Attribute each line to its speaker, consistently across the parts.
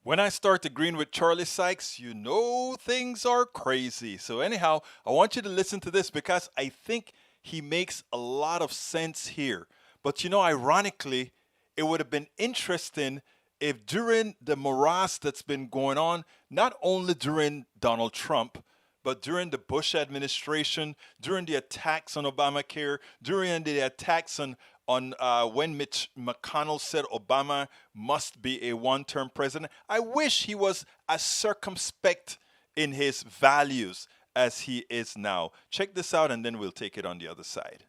Speaker 1: When I start agreeing with Charlie Sykes, you know things are crazy. So, anyhow, I want you to listen to this because I think he makes a lot of sense here. But, ironically, it would have been interesting if during the morass that's been going on, not only during Donald Trump, but during the Bush administration, during the attacks on Obamacare, during the attacks on when Mitch McConnell said Obama must be a one-term president, I wish he was as circumspect in his values as he is now. Check this out, and then we'll take it on the other side.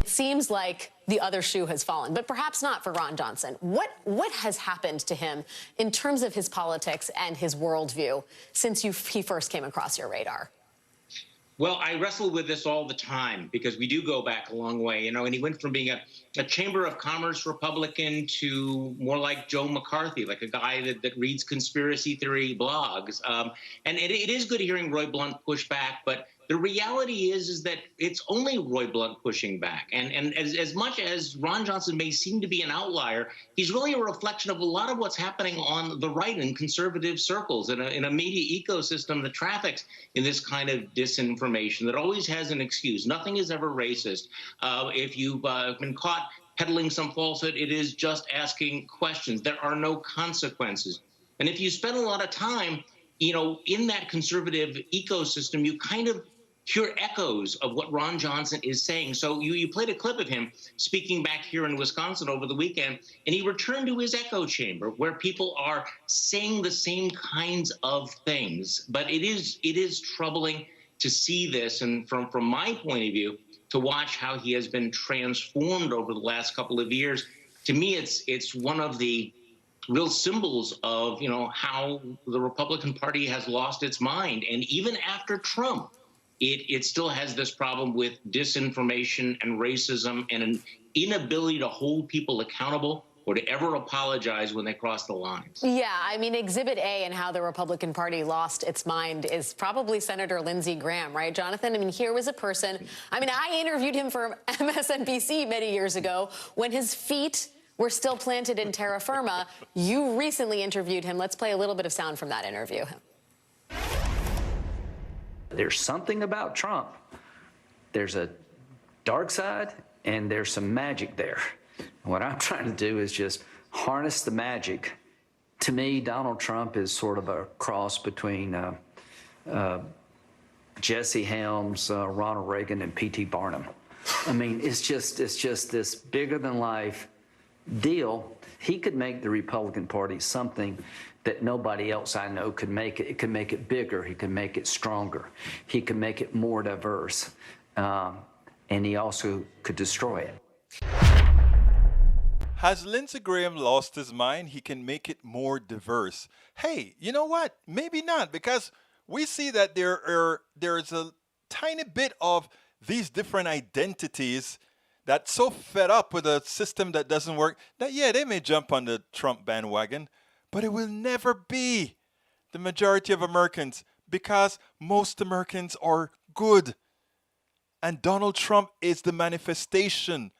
Speaker 2: It seems like the other shoe has fallen, but perhaps not for Ron Johnson. What has happened to him in terms of his politics and his worldview since he first came across your radar?
Speaker 3: Well, I wrestle with this all the time because we do go back a long way, and he went from being a Chamber of Commerce Republican to more like Joe McCarthy, like a guy that reads conspiracy theory blogs. And it is good hearing Roy Blunt push back, but the reality is that it's only Roy Blunt pushing back. And as much as Ron Johnson may seem to be an outlier, he's really a reflection of a lot of what's happening on the right in conservative circles, in a media ecosystem that traffics in this kind of disinformation that always has an excuse. Nothing is ever racist. If you've been caught peddling some falsehood, it is just asking questions. There are no consequences. And if you spend a lot of time, in that conservative ecosystem, you kind of hear echoes of what Ron Johnson is saying. So you played a clip of him speaking back here in Wisconsin over the weekend, and he returned to his echo chamber where people are saying the same kinds of things. But it is troubling to see this, and from my point of view, to watch how he has been transformed over the last couple of years. To me, it's one of the real symbols of how the Republican Party has lost its mind. And even after Trump, it still has this problem with disinformation and racism and an inability to hold people accountable or to ever apologize when they cross the lines.
Speaker 2: Yeah, Exhibit A and how the Republican Party lost its mind is probably Senator Lindsey Graham, right, Jonathan? Here was a person, I interviewed him for MSNBC many years ago when his feet were still planted in terra firma. You recently interviewed him. Let's play a little bit of sound from that interview.
Speaker 4: There's something about Trump. There's a dark side and there's some magic there. What I'm trying to do is just harness the magic. To me, Donald Trump is sort of a cross between Jesse Helms, Ronald Reagan, and P.T. Barnum. It's just this bigger than life deal. He could make the Republican Party something that nobody else I know could make it. It could make it bigger. He could make it stronger. He could make it more diverse. And he also could destroy it.
Speaker 1: Has Lindsey Graham lost his mind? He can make it more diverse. Hey, you know what? Maybe not, because we see that there's a tiny bit of these different identities that's so fed up with a system that doesn't work that, yeah, they may jump on the Trump bandwagon, but it will never be the majority of Americans because most Americans are good. And Donald Trump is the manifestation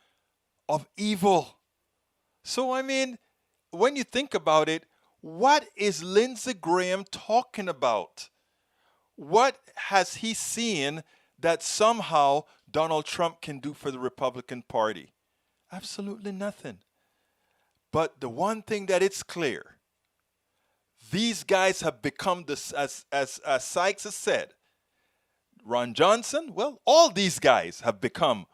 Speaker 1: of evil. So, when you think about it, what is Lindsey Graham talking about? What has he seen that somehow Donald Trump can do for the Republican Party? Absolutely nothing. But the one thing that it's clear, these guys have become this, as Sykes has said, Ron Johnson, well, all these guys have become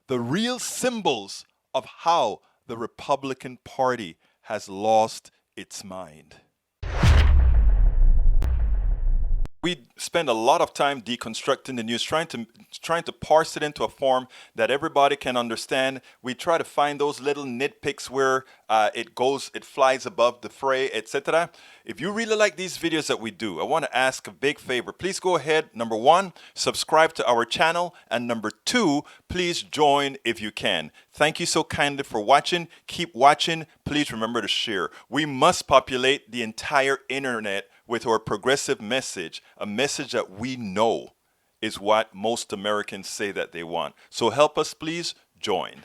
Speaker 1: the real symbols of how the Republican Party has lost its mind. We spend a lot of time deconstructing the news, trying to parse it into a form that everybody can understand. We try to find those little nitpicks where it flies above the fray, etc. If you really like these videos that we do, I want to ask a big favor. Please go ahead, number one, subscribe to our channel, and number two, please join if you can. Thank you so kindly for watching. Keep watching. Please remember to share. We must populate the entire internet with our progressive message, a message that we know is what most Americans say that they want. So help us, please join.